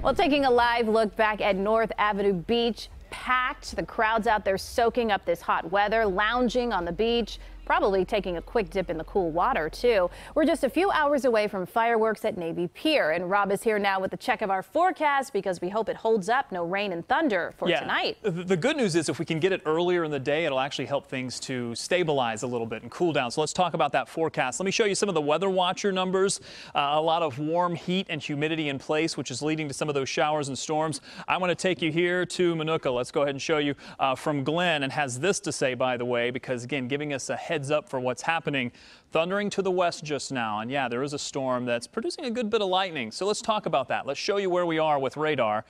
Well, taking a live look back at North Avenue Beach, packed. The crowd's out there soaking up this hot weather, lounging on the beach, probably taking a quick dip in the cool water, too. We're just a few hours away from fireworks at Navy Pier, and Rob is here now with the check of our forecast because we hope it holds up. No rain and thunder for tonight. The good news is if we can get it earlier in the day, it'll actually help things to stabilize a little bit and cool down. So let's talk about that forecast. Let me show you some of the weather watcher numbers. A lot of warm heat and humidity in place, which is leading to some of those showers and storms. I want to take you here to Minooka. Let's go ahead and show you from Glenn, and has this to say, by the way, because again, giving us a heads up for what's happening. Thundering to the west just now, and yeah, there is a storm that's producing a good bit of lightning. So let's talk about that. Let's show you where we are with radar,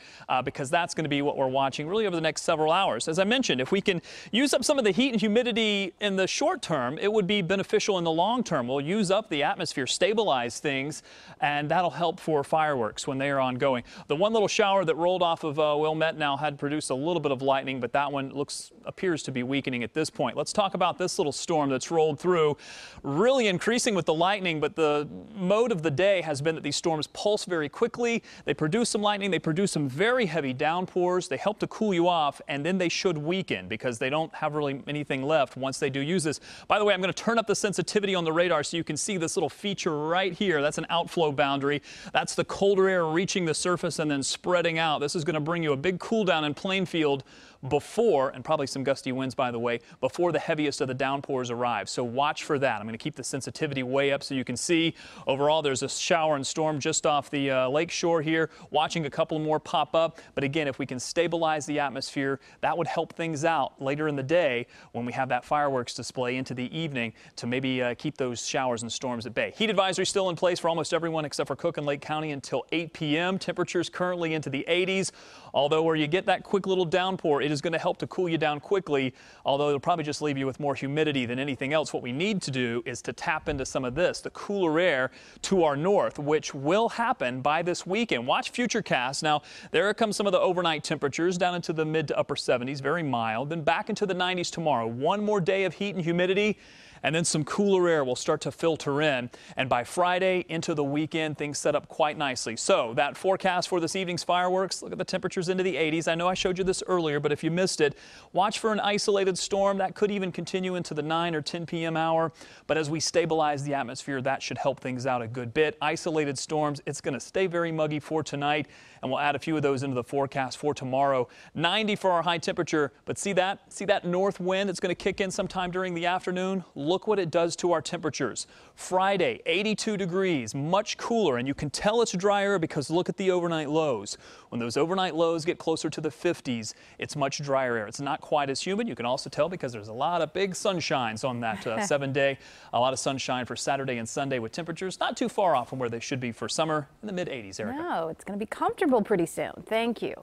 because that's going to be what we're watching really over the next several hours. As I mentioned, if we can use up some of the heat and humidity in the short term, it would be beneficial in the long term. We'll use up the atmosphere, stabilize things, and that'll help for fireworks when they are ongoing. The one little shower that rolled off of Wilmette now had produced a little bit of lightning, but that one appears to be weakening at this point. Let's talk about this little storm that's rolled through. Really increasing with the lightning, but the mode of the day has been that these storms pulse very quickly. They produce some lightning, they produce some very heavy downpours, they help to cool you off, and then they should weaken because they don't have really anything left once they do use this. By the way, I'm going to turn up the sensitivity on the radar so you can see this little feature right here. That's an outflow boundary. That's the colder air reaching the surface and then spreading out. This is going to bring you a big cool down in Plainfield before, and probably some gusty winds, by the way, before the heaviest of the downpours arrive. So watch for that. I'm going to keep the sensitivity way up so you can see. Overall, there's a shower and storm just off the lake shore here, watching a couple more pop up. But again, if we can stabilize the atmosphere, that would help things out later in the day when we have that fireworks display into the evening to maybe keep those showers and storms at bay. Heat advisory still in place for almost everyone except for Cook and Lake County until 8 p.m. Temperatures currently into the 80s, although where you get that quick little downpour, it is going to help to cool you down quickly, although it'll probably just leave you with more humidity than anything else. What we need to do is to tap into some of this, the cooler air to our north, which will happen by this weekend. Watch Futurecast. Now, there comes some of the overnight temperatures down into the mid to upper 70s, very mild, then back into the 90s tomorrow. One more day of heat and humidity, and then some cooler air will start to filter in. And by Friday into the weekend, things set up quite nicely. So that forecast for this evening's fireworks, look at the temperatures into the 80s. I know I showed you this earlier, but if you missed it, watch for an isolated storm. That could even continue into the 9 or 10 p.m. hour. But as we stabilize the atmosphere, that should help things out a good bit. Isolated storms, it's going to stay very muggy for tonight, and we'll add a few of those into the forecast for tomorrow. 90 for our high temperature, but see that north wind? It's going to kick in sometime during the afternoon. Look what it does to our temperatures. Friday, 82 degrees, much cooler, and you can tell it's drier because look at the overnight lows. When those overnight lows get closer to the 50s, it's much drier air. It's not quite as humid. You can also tell because there's a lot of big sunshines on that 7-day. A lot of sunshine for Saturday and Sunday with temperatures not too far off from where they should be for summer in the mid-80s, Erica. No, it's going to be comfortable pretty soon. Thank you.